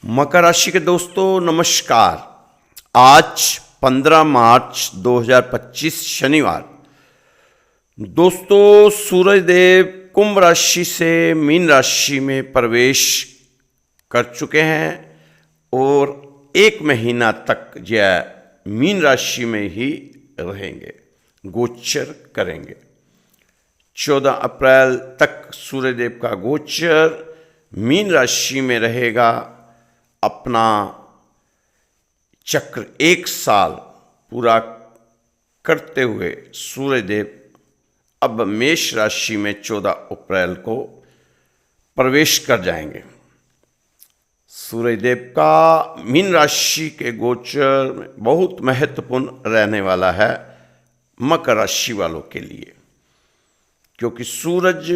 मकर राशि के दोस्तों नमस्कार। आज 15 मार्च 2025 शनिवार। दोस्तों सूरज देव कुंभ राशि से मीन राशि में प्रवेश कर चुके हैं और एक महीना तक यह मीन राशि में ही रहेंगे, गोचर करेंगे। 14 अप्रैल तक सूर्यदेव का गोचर मीन राशि में रहेगा। अपना चक्र एक साल पूरा करते हुए सूर्यदेव अब मेष राशि में 14 अप्रैल को प्रवेश कर जाएंगे। सूर्यदेव का मीन राशि के गोचर में बहुत महत्वपूर्ण रहने वाला है मकर राशि वालों के लिए, क्योंकि सूरज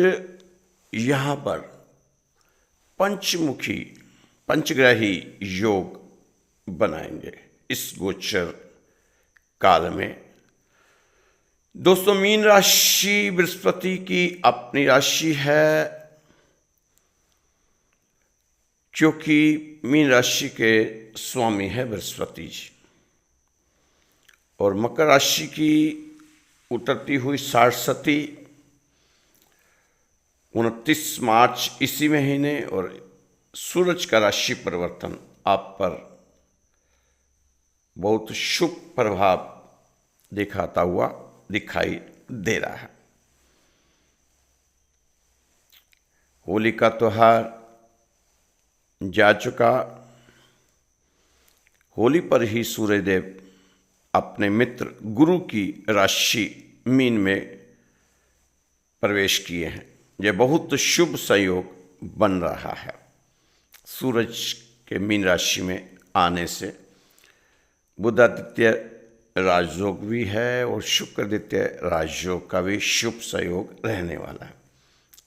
यहाँ पर पंचमुखी पंचग्रही योग बनाएंगे इस गोचर काल में। दोस्तों मीन राशि बृहस्पति की अपनी राशि है, क्योंकि मीन राशि के स्वामी है बृहस्पति जी। और मकर राशि की उतरती हुई सारस्वती 29 मार्च इसी महीने और सूरज का राशि परिवर्तन आप पर बहुत शुभ प्रभाव दिखाता हुआ दिखाई दे रहा है। होली का त्योहार जा चुका। होली पर ही सूर्यदेव अपने मित्र गुरु की राशि मीन में प्रवेश किए हैं। यह बहुत शुभ संयोग बन रहा है। सूरज के मीन राशि में आने से बुधादित्य राजयोग भी है और शुक्रादित्य राजयोग का भी शुभ सहयोग रहने वाला है।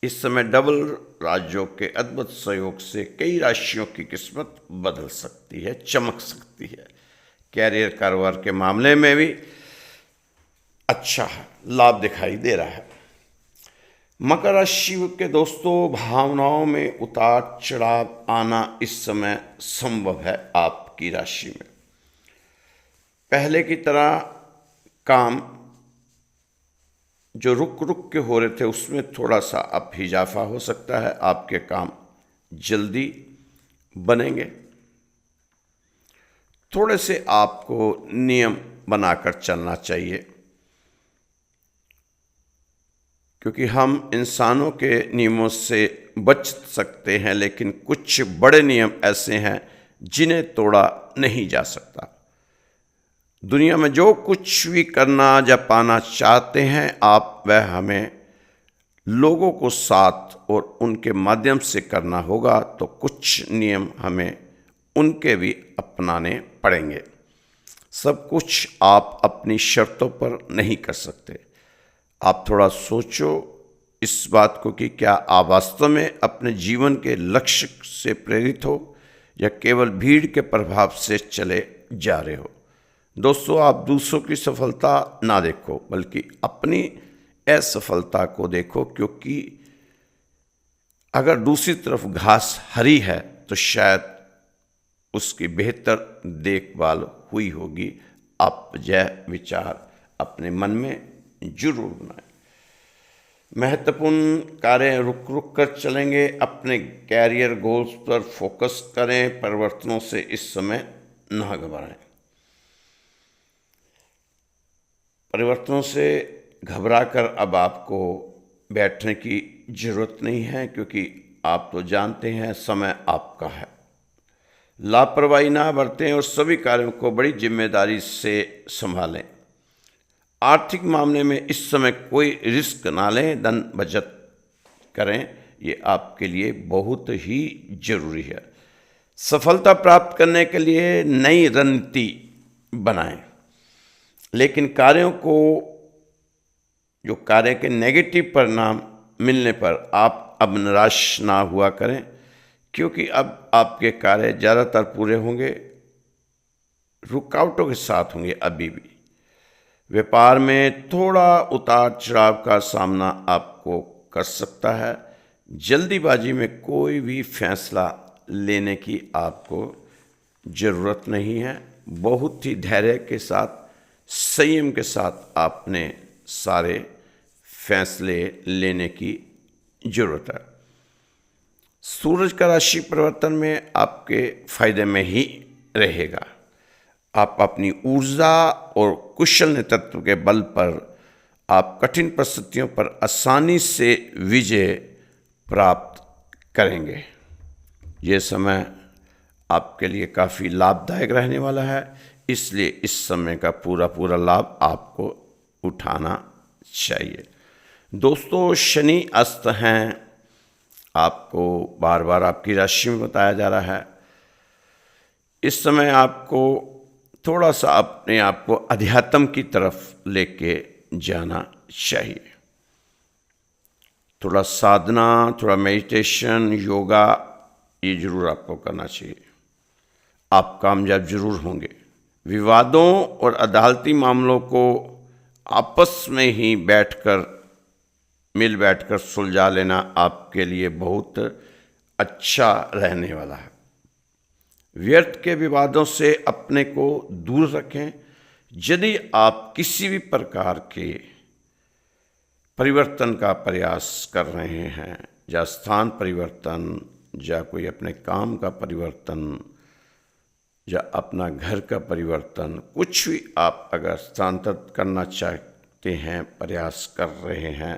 इस समय डबल राजयोग के अद्भुत सहयोग से कई राशियों की किस्मत बदल सकती है, चमक सकती है। कैरियर कारोबार के मामले में भी अच्छा लाभ दिखाई दे रहा है। मकर राशि के दोस्तों भावनाओं में उतार चढ़ाव आना इस समय संभव है आपकी राशि में। पहले की तरह काम जो रुक रुक के हो रहे थे उसमें थोड़ा सा अब इजाफा हो सकता है। आपके काम जल्दी बनेंगे। थोड़े से आपको नियम बनाकर चलना चाहिए, क्योंकि हम इंसानों के नियमों से बच सकते हैं, लेकिन कुछ बड़े नियम ऐसे हैं जिन्हें तोड़ा नहीं जा सकता। दुनिया में जो कुछ भी करना या पाना चाहते हैं आप, वह हमें लोगों को साथ और उनके माध्यम से करना होगा। तो कुछ नियम हमें उनके भी अपनाने पड़ेंगे। सब कुछ आप अपनी शर्तों पर नहीं कर सकते। आप थोड़ा सोचो इस बात को कि क्या आप वास्तव में अपने जीवन के लक्ष्य से प्रेरित हो या केवल भीड़ के प्रभाव से चले जा रहे हो। दोस्तों आप दूसरों की सफलता ना देखो, बल्कि अपनी असफलता को देखो, क्योंकि अगर दूसरी तरफ घास हरी है तो शायद उसकी बेहतर देखभाल हुई होगी। आप यह विचार अपने मन में जरूर बनाएं। महत्वपूर्ण कार्य रुक रुक कर चलेंगे। अपने कैरियर गोल्स पर फोकस करें। परिवर्तनों से इस समय न घबराएं। परिवर्तनों से घबराकर अब आपको बैठने की जरूरत नहीं है, क्योंकि आप तो जानते हैं समय आपका है। लापरवाही ना बरतें और सभी कार्यों को बड़ी जिम्मेदारी से संभालें। आर्थिक मामले में इस समय कोई रिस्क ना लें। धन बचत करें, ये आपके लिए बहुत ही जरूरी है। सफलता प्राप्त करने के लिए नई रणनीति बनाएं, लेकिन कार्यों को जो कार्य के नेगेटिव परिणाम मिलने पर आप अब निराश ना हुआ करें, क्योंकि अब आपके कार्य ज़्यादातर पूरे होंगे, रुकावटों के साथ होंगे। अभी भी व्यापार में थोड़ा उतार चढ़ाव का सामना आपको कर सकता है। जल्दीबाजी में कोई भी फैसला लेने की आपको ज़रूरत नहीं है। बहुत ही धैर्य के साथ, संयम के साथ आपने सारे फैसले लेने की ज़रूरत है। सूरज का राशि परिवर्तन में आपके फायदे में ही रहेगा। आप अपनी ऊर्जा और कुशल नेतृत्व के बल पर आप कठिन परिस्थितियों पर आसानी से विजय प्राप्त करेंगे। ये समय आपके लिए काफ़ी लाभदायक रहने वाला है, इसलिए इस समय का पूरा लाभ आपको उठाना चाहिए। दोस्तों, शनि अस्त हैं, आपको बार बार आपकी राशि में बताया जा रहा है। इस समय आपको थोड़ा सा अपने आप को अध्यात्म की तरफ लेके जाना चाहिए। थोड़ा साधना, थोड़ा मेडिटेशन, योगा, ये जरूर आपको करना चाहिए। आप कामयाब जरूर होंगे। विवादों और अदालती मामलों को आपस में ही मिल बैठकर सुलझा लेना आपके लिए बहुत अच्छा रहने वाला है। व्यर्थ के विवादों से अपने को दूर रखें। यदि आप किसी भी प्रकार के परिवर्तन का प्रयास कर रहे हैं, या स्थान परिवर्तन, या कोई अपने काम का परिवर्तन, या अपना घर का परिवर्तन, कुछ भी आप अगर स्थानांतरित करना चाहते हैं, प्रयास कर रहे हैं,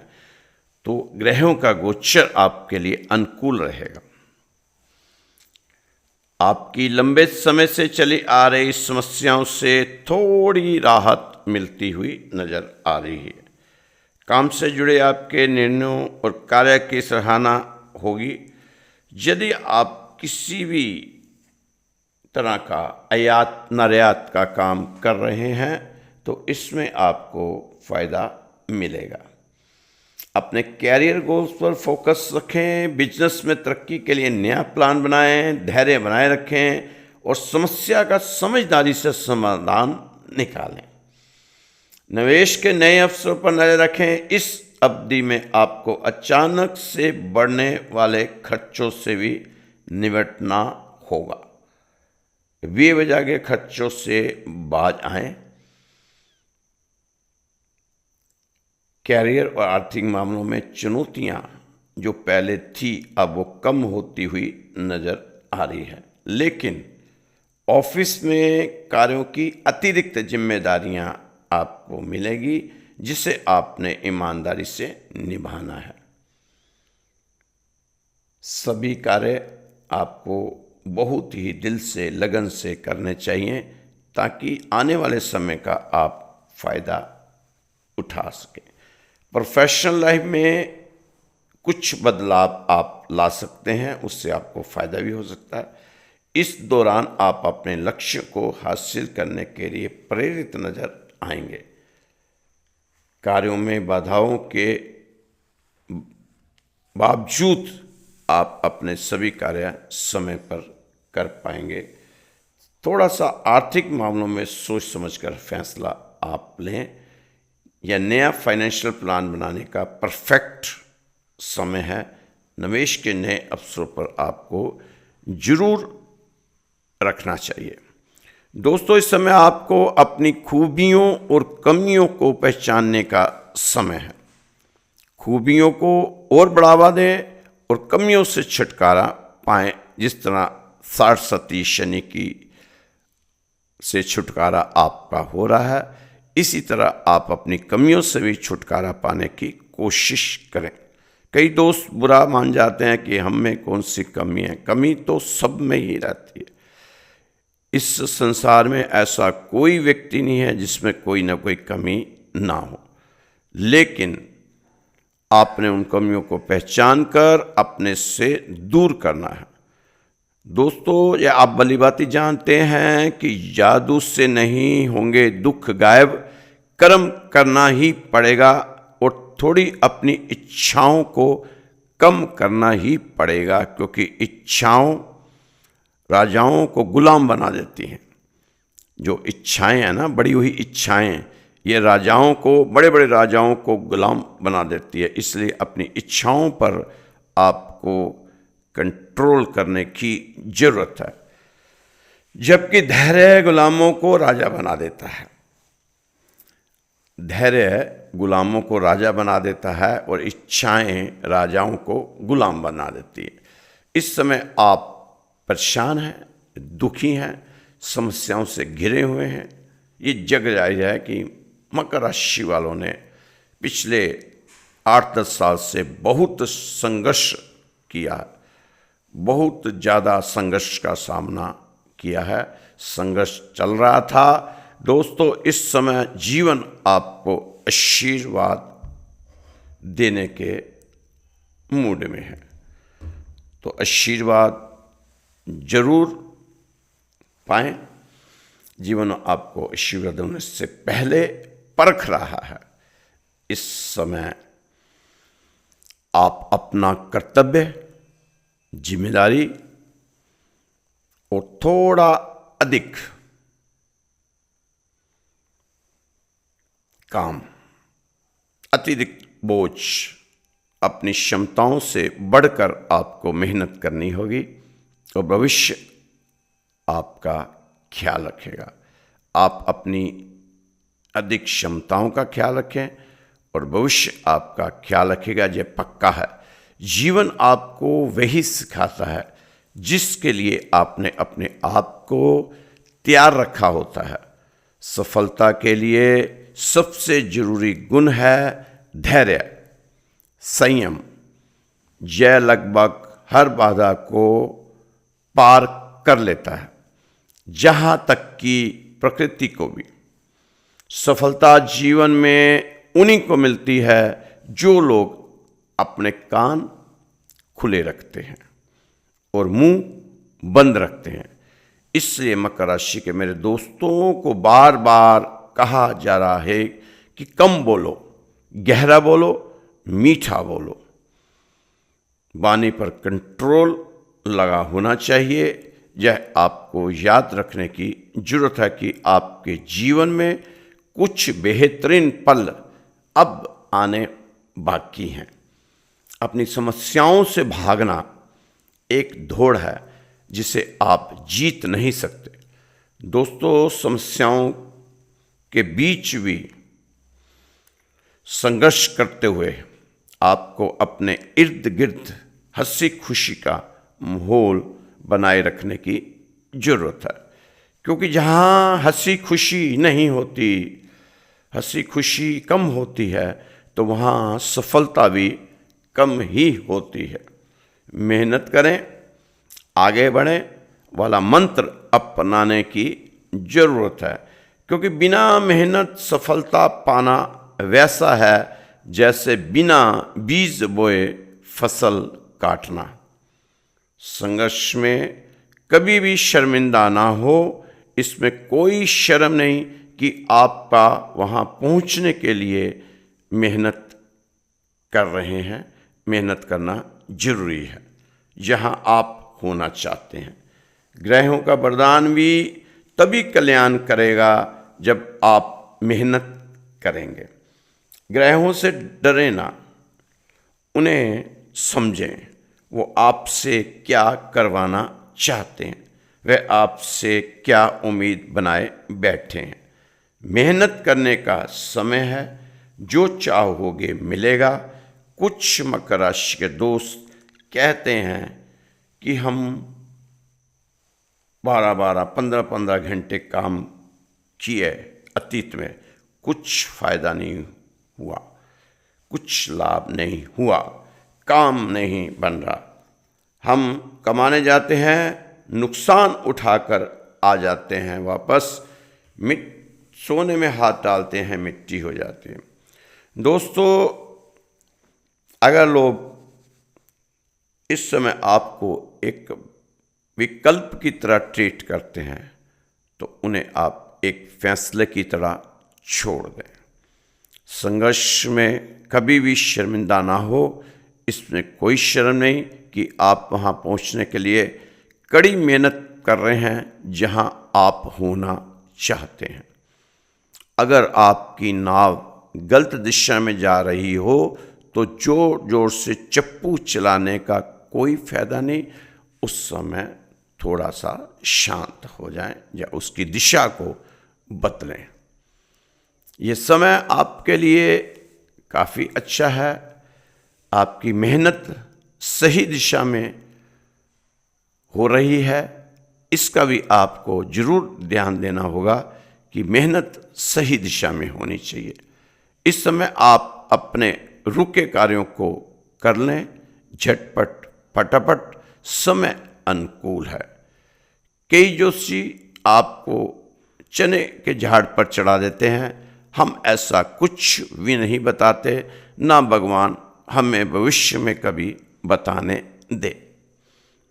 तो ग्रहों का गोचर आपके लिए अनुकूल रहेगा। आपकी लंबे समय से चली आ रही समस्याओं से थोड़ी राहत मिलती हुई नजर आ रही है। काम से जुड़े आपके निर्णयों और कार्य की सराहना होगी। यदि आप किसी भी तरह का आयात निर्यात का काम कर रहे हैं, तो इसमें आपको फ़ायदा मिलेगा। अपने कैरियर गोल्स पर फोकस रखें। बिजनेस में तरक्की के लिए नया प्लान बनाएं, धैर्य बनाए रखें और समस्या का समझदारी से समाधान निकालें। निवेश के नए अवसरों पर नजर रखें। इस अवधि में आपको अचानक से बढ़ने वाले खर्चों से भी निपटना होगा। बेवजह के खर्चों से बाज आएं। कैरियर और आर्थिक मामलों में चुनौतियां जो पहले थी, अब वो कम होती हुई नजर आ रही है। लेकिन ऑफिस में कार्यों की अतिरिक्त जिम्मेदारियां आपको मिलेगी, जिसे आपने ईमानदारी से निभाना है। सभी कार्य आपको बहुत ही दिल से, लगन से करने चाहिए, ताकि आने वाले समय का आप फायदा उठा सकें। प्रोफेशनल लाइफ में कुछ बदलाव आप ला सकते हैं, उससे आपको फ़ायदा भी हो सकता है। इस दौरान आप अपने लक्ष्य को हासिल करने के लिए प्रेरित नजर आएंगे। कार्यों में बाधाओं के बावजूद आप अपने सभी कार्य समय पर कर पाएंगे। थोड़ा सा आर्थिक मामलों में सोच समझकर फैसला आप लें। यह नया फाइनेंशियल प्लान बनाने का परफेक्ट समय है। निवेश के नए अवसरों पर आपको जरूर रखना चाहिए। दोस्तों, इस समय आपको अपनी खूबियों और कमियों को पहचानने का समय है। खूबियों को और बढ़ावा दें और कमियों से छुटकारा पाएं। जिस तरह 60 शनि की से छुटकारा आपका हो रहा है, इसी तरह आप अपनी कमियों से भी छुटकारा पाने की कोशिश करें। कई दोस्त बुरा मान जाते हैं कि हम में कौन सी कमी है। कमी तो सब में ही रहती है। इस संसार में ऐसा कोई व्यक्ति नहीं है जिसमें कोई ना कोई कमी ना हो, लेकिन आपने उन कमियों को पहचान कर अपने से दूर करना है। दोस्तों, ये आप भली भांति जानते हैं कि जादू से नहीं होंगे दुख गायब। कर्म करना ही पड़ेगा और थोड़ी अपनी इच्छाओं को कम करना ही पड़ेगा, क्योंकि इच्छाओं राजाओं को गुलाम बना देती हैं। जो इच्छाएं हैं ना, बड़ी हुई इच्छाएं, ये राजाओं को, बड़े बड़े राजाओं को गुलाम बना देती है। इसलिए अपनी इच्छाओं पर आपको कंट्रोल करने की जरूरत है, जबकि धैर्य गुलामों को राजा बना देता है। धैर्य गुलामों को राजा बना देता है और इच्छाएं राजाओं को गुलाम बना देती है। इस समय आप परेशान हैं, दुखी हैं, समस्याओं से घिरे हुए हैं। ये जग जाहिर है कि मकर राशि वालों ने पिछले 8-10 साल से बहुत संघर्ष किया है, बहुत ज़्यादा संघर्ष का सामना किया है, संघर्ष चल रहा था। दोस्तों, इस समय जीवन आपको आशीर्वाद देने के मूड में है, तो आशीर्वाद जरूर पाएं। जीवन आपको आशीर्वाद देने से पहले परख रहा है। इस समय आप अपना कर्तव्य, जिम्मेदारी और थोड़ा अधिक काम, अतिरिक्त बोझ, अपनी क्षमताओं से बढ़कर आपको मेहनत करनी होगी और भविष्य आपका ख्याल रखेगा। आप अपनी अधिक क्षमताओं का ख्याल रखें और भविष्य आपका ख्याल रखेगा, ये पक्का है। जीवन आपको वही सिखाता है जिसके लिए आपने अपने आप को तैयार रखा होता है। सफलता के लिए सबसे जरूरी गुण है धैर्य, संयम। यह लगभग हर बाधा को पार कर लेता है, जहाँ तक कि प्रकृति को भी। सफलता जीवन में उन्हीं को मिलती है जो लोग अपने कान खुले रखते हैं और मुंह बंद रखते हैं। इसलिए मकर राशि के मेरे दोस्तों को बार बार कहा जा रहा है कि कम बोलो, गहरा बोलो, मीठा बोलो। वाणी पर कंट्रोल लगा होना चाहिए। यह आपको याद रखने की जरूरत है कि आपके जीवन में कुछ बेहतरीन पल अब आने बाकी हैं। अपनी समस्याओं से भागना एक दौड़ है जिसे आप जीत नहीं सकते। दोस्तों, समस्याओं के बीच भी संघर्ष करते हुए आपको अपने इर्द गिर्द हंसी खुशी का माहौल बनाए रखने की जरूरत है, क्योंकि जहाँ हंसी खुशी नहीं होती, हंसी खुशी कम होती है, तो वहाँ सफलता भी कम ही होती है। मेहनत करें, आगे बढ़ें वाला मंत्र अपनाने की जरूरत है, क्योंकि बिना मेहनत सफलता पाना वैसा है जैसे बिना बीज बोए फसल काटना। संघर्ष में कभी भी शर्मिंदा ना हो। इसमें कोई शर्म नहीं कि आपका वहाँ पहुँचने के लिए मेहनत कर रहे हैं। मेहनत करना जरूरी है जहाँ आप होना चाहते हैं। ग्रहों का वरदान भी तभी कल्याण करेगा जब आप मेहनत करेंगे। ग्रहों से डरे ना, उन्हें समझें। वो आपसे क्या करवाना चाहते हैं, वे आपसे क्या उम्मीद बनाए बैठे हैं। मेहनत करने का समय है, जो चाहोगे मिलेगा। कुछ मकर राशि के दोस्त कहते हैं कि हम 12-12, 15-15 घंटे काम किए अतीत में, कुछ फायदा नहीं हुआ, कुछ लाभ नहीं हुआ, काम नहीं बन रहा। हम कमाने जाते हैं, नुकसान उठाकर आ जाते हैं वापस, सोने में हाथ डालते हैं, मिट्टी हो जाते हैं। दोस्तों, अगर लोग इस समय आपको एक विकल्प की तरह ट्रीट करते हैं तो उन्हें आप एक फैसले की तरह छोड़ दें। संघर्ष में कभी भी शर्मिंदा ना हो। इसमें कोई शर्म नहीं कि आप वहाँ पहुँचने के लिए कड़ी मेहनत कर रहे हैं जहाँ आप होना चाहते हैं। अगर आपकी नाव गलत दिशा में जा रही हो तो जोर जोर से चप्पू चलाने का कोई फायदा नहीं। उस समय थोड़ा सा शांत हो जाएं या उसकी दिशा को बदलें। ये समय आपके लिए काफ़ी अच्छा है। आपकी मेहनत सही दिशा में हो रही है, इसका भी आपको जरूर ध्यान देना होगा कि मेहनत सही दिशा में होनी चाहिए। इस समय आप अपने रुके कार्यों को कर लें, झटपट फटाफट, समय अनुकूल है। कई जोशी आपको चने के झाड़ पर चढ़ा देते हैं। हम ऐसा कुछ भी नहीं बताते, ना भगवान हमें भविष्य में कभी बताने दे,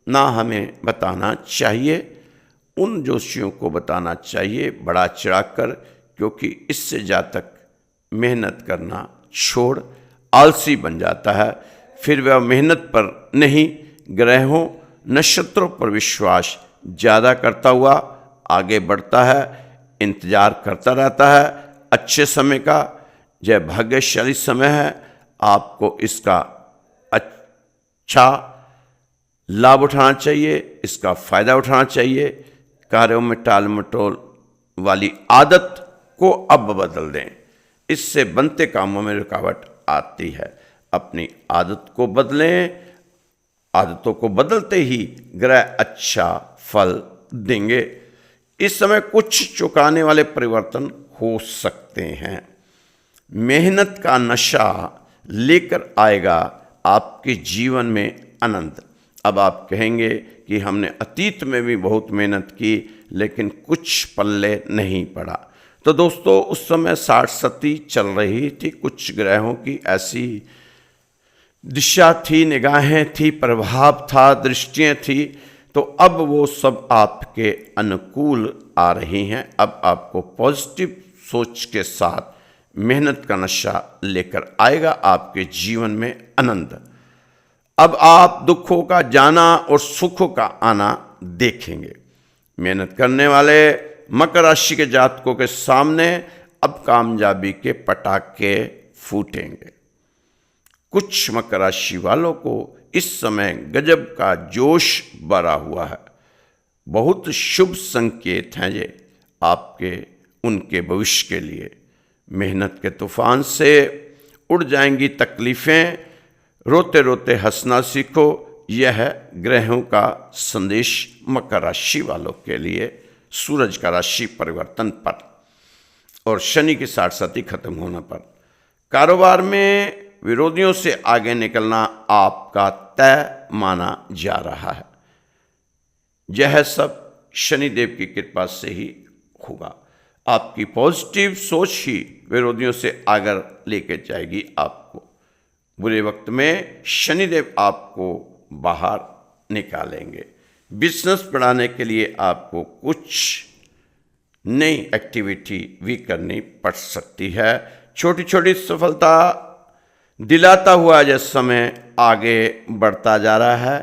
ना हमें बताना चाहिए। उन जोशियों को बताना चाहिए बढ़ा चढ़ाकर, क्योंकि इससे जातक मेहनत करना छोड़ आलसी बन जाता है। फिर वह मेहनत पर नहीं, ग्रहों नक्षत्रों पर विश्वास ज़्यादा करता हुआ आगे बढ़ता है, इंतजार करता रहता है अच्छे समय का। यह भाग्यशाली समय है, आपको इसका अच्छा लाभ उठाना चाहिए, इसका फायदा उठाना चाहिए। कार्यों में टाल मटोल वाली आदत को अब बदल दें, इससे बनते कामों में रुकावट आती है। अपनी आदत को बदलें, आदतों को बदलते ही ग्रह अच्छा फल देंगे। इस समय कुछ चुकाने वाले परिवर्तन हो सकते हैं। मेहनत का नशा लेकर आएगा आपके जीवन में आनंद। अब आप कहेंगे कि हमने अतीत में भी बहुत मेहनत की लेकिन कुछ पल्ले नहीं पड़ा। तो दोस्तों, उस समय 60 सती चल रही थी, कुछ ग्रहों की ऐसी दिशा थी, निगाहें थी, प्रभाव था, दृष्टियां थी। तो अब वो सब आपके अनुकूल आ रही हैं। अब आपको पॉजिटिव सोच के साथ मेहनत का नशा लेकर आएगा आपके जीवन में आनंद। अब आप दुखों का जाना और सुखों का आना देखेंगे। मेहनत करने वाले मकर राशि के जातकों के सामने अब कामयाबी के पटाखे फूटेंगे। कुछ मकर राशि वालों को इस समय गजब का जोश भरा हुआ है। बहुत शुभ संकेत हैं ये आपके उनके भविष्य के लिए। मेहनत के तूफान से उड़ जाएंगी तकलीफें, रोते रोते हंसना सीखो। यह है ग्रहों का संदेश मकर राशि वालों के लिए सूरज का राशि परिवर्तन पर और शनि की 60 सती खत्म होने पर। कारोबार में विरोधियों से आगे निकलना आपका तय माना जा रहा है। यह सब शनिदेव की कृपा से ही होगा। आपकी पॉजिटिव सोच ही विरोधियों से आगे लेके जाएगी आपको। बुरे वक्त में शनिदेव आपको बाहर निकालेंगे। बिजनेस बढ़ाने के लिए आपको कुछ नई एक्टिविटी भी करनी पड़ सकती है। छोटी छोटी सफलता दिलाता हुआ यह समय आगे बढ़ता जा रहा है।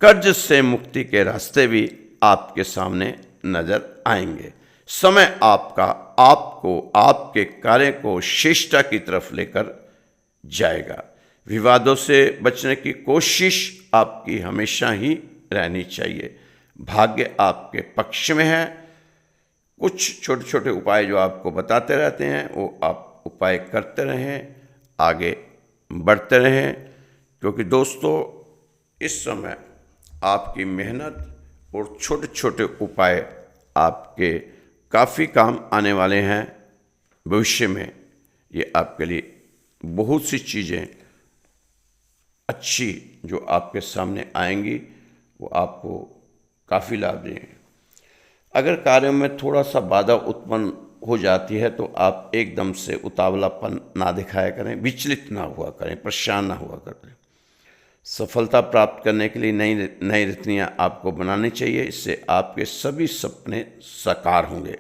कर्ज से मुक्ति के रास्ते भी आपके सामने नजर आएंगे। समय आपका आपको आपके कार्य को श्रेष्ठता की तरफ लेकर जाएगा। विवादों से बचने की कोशिश आपकी हमेशा ही रहनी चाहिए। भाग्य आपके पक्ष में है। कुछ छोटे छोटे उपाय जो आपको बताते रहते हैं वो आप उपाय करते रहें, आगे बढ़ते रहें, क्योंकि दोस्तों इस समय आपकी मेहनत और छोटे छोटे उपाय आपके काफ़ी काम आने वाले हैं। भविष्य में ये आपके लिए बहुत सी चीज़ें अच्छी जो आपके सामने आएंगी वो आपको काफ़ी लाभ देंगे। अगर कार्यों में थोड़ा सा बाधा उत्पन्न हो जाती है तो आप एकदम से उतावलापन ना दिखाया करें, विचलित ना हुआ करें, परेशान ना हुआ करें। सफलता प्राप्त करने के लिए नई रीतियाँ आपको बनानी चाहिए। इससे आपके सभी सपने साकार होंगे।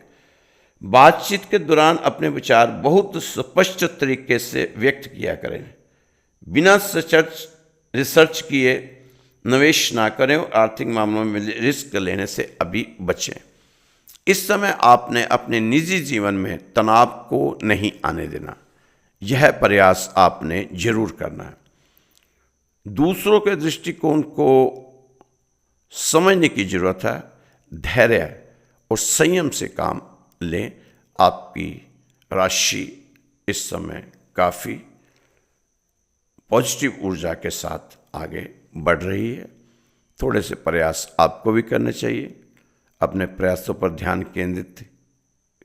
बातचीत के दौरान अपने विचार बहुत स्पष्ट तरीके से व्यक्त किया करें। बिना रिसर्च किए निवेश ना करें और आर्थिक मामलों में रिस्क लेने से अभी बचें। इस समय आपने अपने निजी जीवन में तनाव को नहीं आने देना। यह प्रयास आपने जरूर करना है। दूसरों के दृष्टिकोण को समझने की जरूरत है। धैर्य और संयम से काम लें। आपकी राशि इस समय काफ़ी पॉजिटिव ऊर्जा के साथ आगे बढ़ रही है। थोड़े से प्रयास आपको भी करने चाहिए, अपने प्रयासों पर ध्यान केंद्रित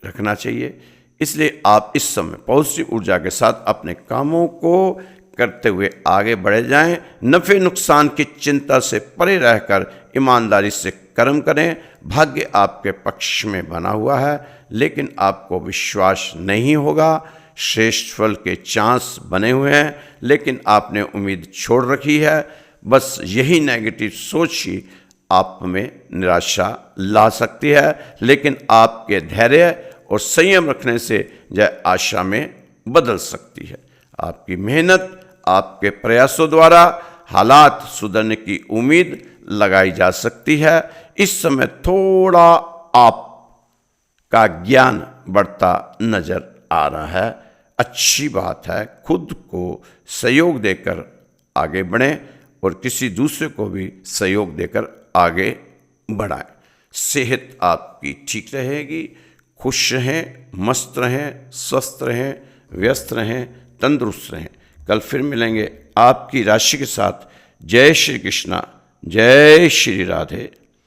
रखना चाहिए। इसलिए आप इस समय पॉजिटिव ऊर्जा के साथ अपने कामों को करते हुए आगे बढ़े जाएं। नफ़े नुकसान की चिंता से परे रहकर ईमानदारी से कर्म करें। भाग्य आपके पक्ष में बना हुआ है, लेकिन आपको विश्वास नहीं होगा। श्रेष्ठ फल के चांस बने हुए हैं, लेकिन आपने उम्मीद छोड़ रखी है। बस यही नेगेटिव सोच ही आप में निराशा ला सकती है, लेकिन आपके धैर्य और संयम रखने से यह आशा में बदल सकती है। आपकी मेहनत, आपके प्रयासों द्वारा हालात सुधरने की उम्मीद लगाई जा सकती है। इस समय थोड़ा आपका ज्ञान बढ़ता नजर आ रहा है। अच्छी बात है। खुद को सहयोग देकर आगे बढ़ें और किसी दूसरे को भी सहयोग देकर आगे बढ़ाएं। सेहत आपकी ठीक रहेगी। खुश रहें, मस्त रहें, स्वस्थ रहें, व्यस्त रहें, तंदुरुस्त रहें। कल फिर मिलेंगे आपकी राशि के साथ। जय श्री कृष्णा, जय श्री राधे।